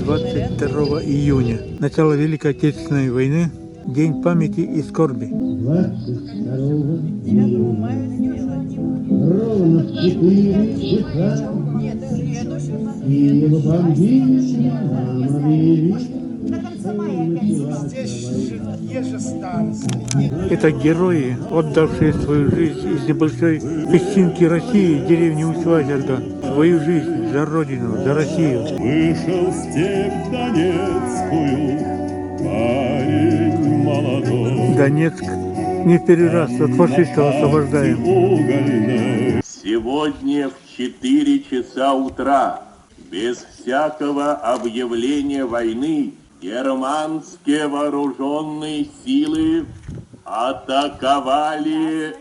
22 июня. Начало Великой Отечественной войны. День памяти и скорби. 22 ровно в 4 часа Киев бомбили, Это герои, отдавшие свою жизнь из небольшой песчинки России, деревни Усть-Лазерга, свою жизнь за Родину, за Россию. Вышел в степь Донецкую парень молодой. Донецк не в первый раз от фашистов освобождаем. Сегодня в 4 часа утра, без всякого объявления войны, германские вооруженные силы атаковали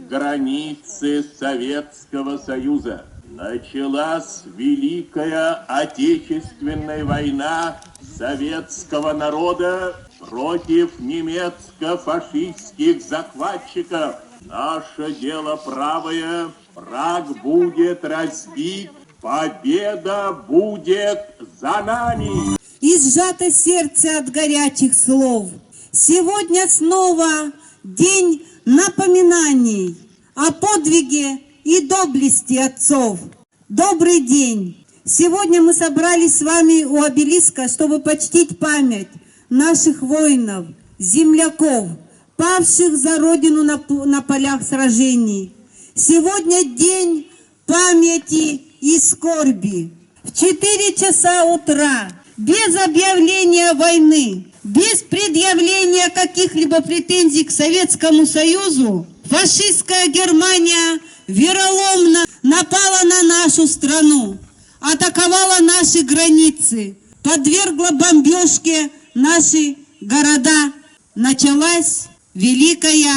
границы Советского Союза. Началась Великая Отечественная война советского народа против немецко-фашистских захватчиков. Наше дело правое, враг будет разбит, победа будет за нами. И сжато сердце от горячих слов. Сегодня снова день напоминаний о подвиге и доблести отцов. Добрый день! Сегодня мы собрались с вами у обелиска, чтобы почтить память наших воинов, земляков, павших за Родину на полях сражений. Сегодня день памяти и скорби. В 4 часа утра, без объявления войны, без предъявления каких-либо претензий к Советскому Союзу, фашистская Германия вероломно напала на нашу страну, атаковала наши границы, подвергла бомбежке наши города. Началась Великая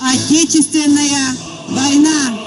Отечественная война.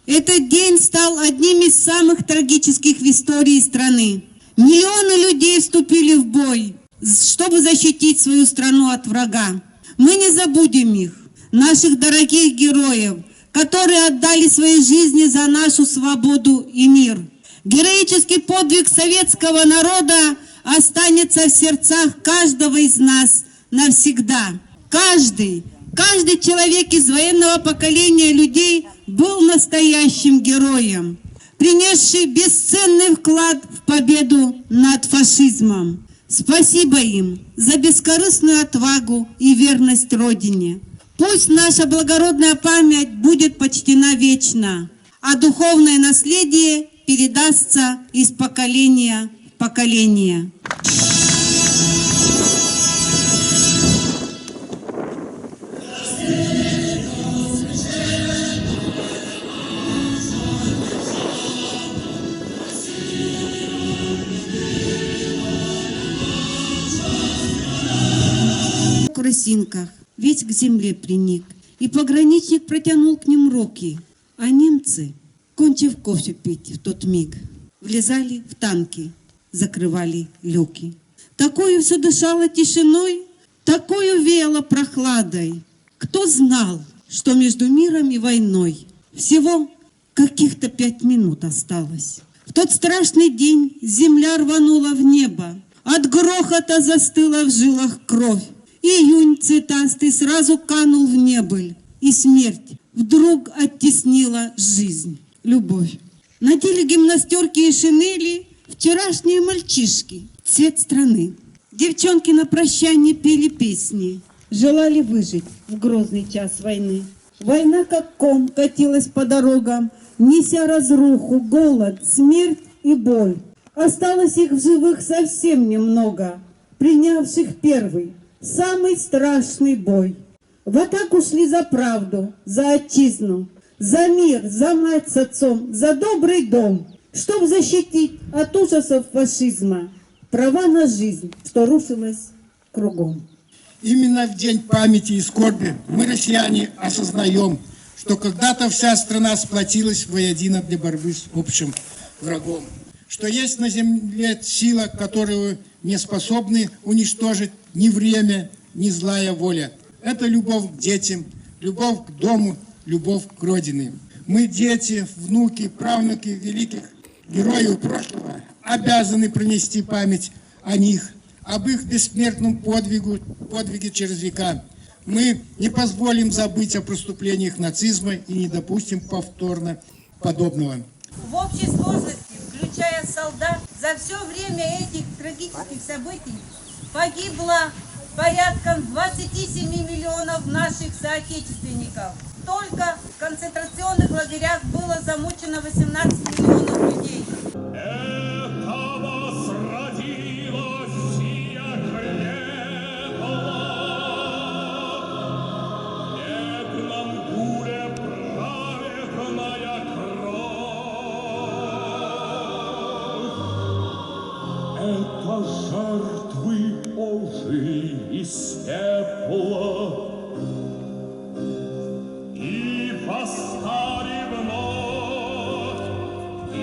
Этот день стал одним из самых трагических в истории страны. Миллионы людей вступили в бой, чтобы защитить свою страну от врага. Мы не забудем их, наших дорогих героев, которые отдали свои жизни за нашу свободу и мир. Героический подвиг советского народа останется в сердцах каждого из нас навсегда. Каждый человек из военного поколения людей был настоящим героем, принесший бесценный вклад в победу над фашизмом. Спасибо им за бескорыстную отвагу и верность Родине. Пусть наша благородная память будет почтена вечно, а духовное наследие передастся из поколения в поколение. В крысинках весь к земле приник, и пограничник протянул к ним руки, а немцы, кончив кофе пить в тот миг, влезали в танки, закрывали люки. Такую все дышало тишиной, такую веяло прохладой. Кто знал, что между миром и войной всего каких-то 5 минут осталось? В тот страшный день земля рванула в небо, от грохота застыла в жилах кровь. Июнь цветастый сразу канул в небыль, и смерть вдруг оттеснила жизнь, любовь. Надели гимнастерки и шинели вчерашние мальчишки, цвет страны. Девчонки на прощание пели песни, желали выжить в грозный час войны. Война как ком катилась по дорогам, неся разруху, голод, смерть и боль. Осталось их в живых совсем немного, принявших первый, самый страшный бой. В атаку шли за правду, за отчизну, За мир, за мать с отцом, за добрый дом, чтоб защитить от ужасов фашизма права на жизнь, что рушилось кругом. Именно в День памяти и скорби мы, россияне, осознаем, что когда-то вся страна сплотилась воедино для борьбы с общим врагом. Что есть на земле сила, которую не способны уничтожить ни время, ни злая воля. Это любовь к детям, любовь к дому, любовь к родине. Мы, дети, внуки, правнуки великих героев прошлого, обязаны пронести память о них, об их бессмертном подвиге через века. Мы не позволим забыть о преступлениях нацизма и не допустим повторно подобного. В общей сложности, включая солдат, за все время этих трагических событий погибло порядком 27 миллионов наших соотечественников. Только в концентрационных лагерях было замучено 18 миллионов людей. Это жертвы Божьи из пепла, и восстали вновь, и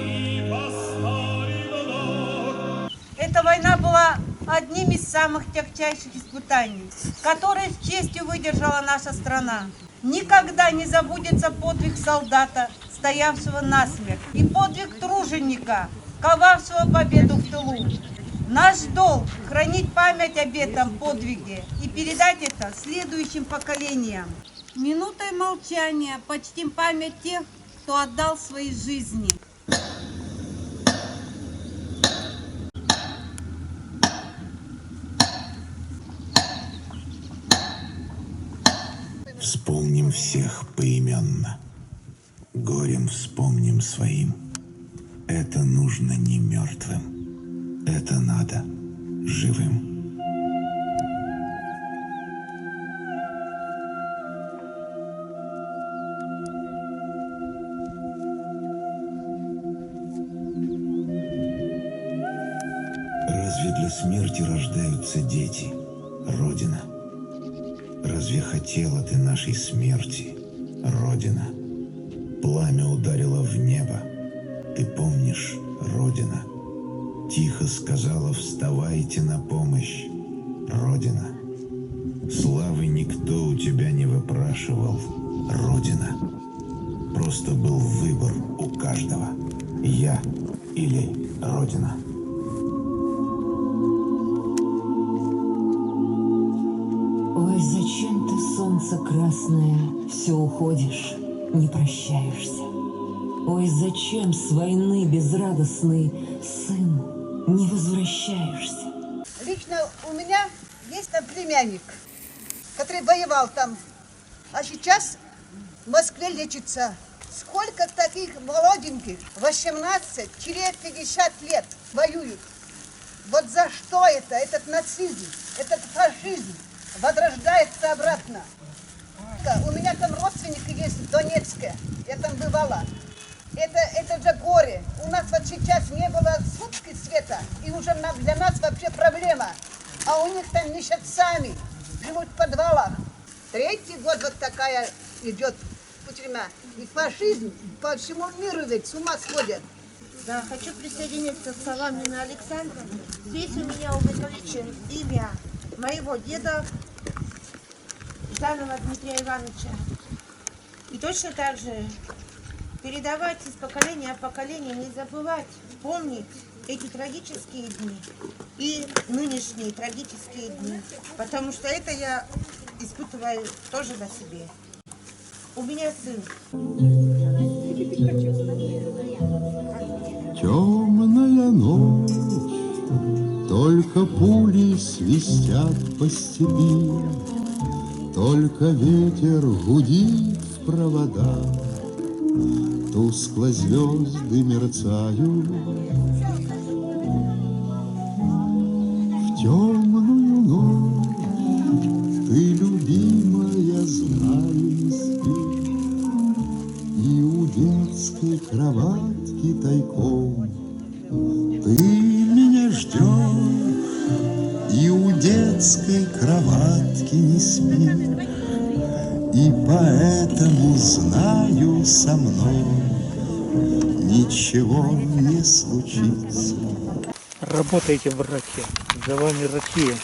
восстали вновь. Эта война была одним из самых тягчайших испытаний, которые с честью выдержала наша страна. Никогда не забудется подвиг солдата, стоявшего насмерть, и подвиг труженика, ковавшего победу в тылу. Наш долг – хранить память об этом подвиге и передать это следующим поколениям. Минутой молчания почтим память тех, кто отдал свои жизни. Вспомним всех поименно, горем вспомним своим. Это нужно не мертвым, это надо живым. Разве для смерти рождаются дети, Родина? Разве хотела ты нашей смерти, Родина? Пламя ударило в небо. Ты помнишь, Родина? Тихо сказала: вставайте на помощь, Родина. Славы никто у тебя не выпрашивал, Родина. Просто был выбор у каждого: я или Родина. Ой, зачем ты, солнце красное, все уходишь, не прощаешься? Ой, зачем с войны безрадостный сын не возвращаешься? Лично у меня есть там племянник, который воевал там, а сейчас в Москве лечится. Сколько таких молоденьких, 18-50 лет воюют. Вот за что это, этот нацизм, этот фашизм возрождается обратно. У меня там родственники есть в Донецке, я там бывала. Это же горе. У нас вот сейчас не было сутки света, и уже для нас вообще проблема. А у них там месяцами живут в подвалах. 3-й год вот такая идет тюрьма. И фашизм по всему миру ведь с ума сходят. Да, хочу присоединиться к словам Нины Александровны. Здесь у меня увековечено имя моего деда Жданова Дмитрия Ивановича. И точно так же передавать из поколения в поколение, не забывать, помнить эти трагические дни и нынешние трагические дни. Потому что это я испытываю тоже на себе. У меня сын. Темная ночь, только пули свистят по степи, только ветер гудит в проводах, тускло звезды мерцают. В темную ночь ты, любимая, с нами спи, и кроватки тайком. Ты меня ждешь и у детской кроватки не спишь, и поэтому знаю, со мной ничего не случится. Работайте, братья, за вами Россия.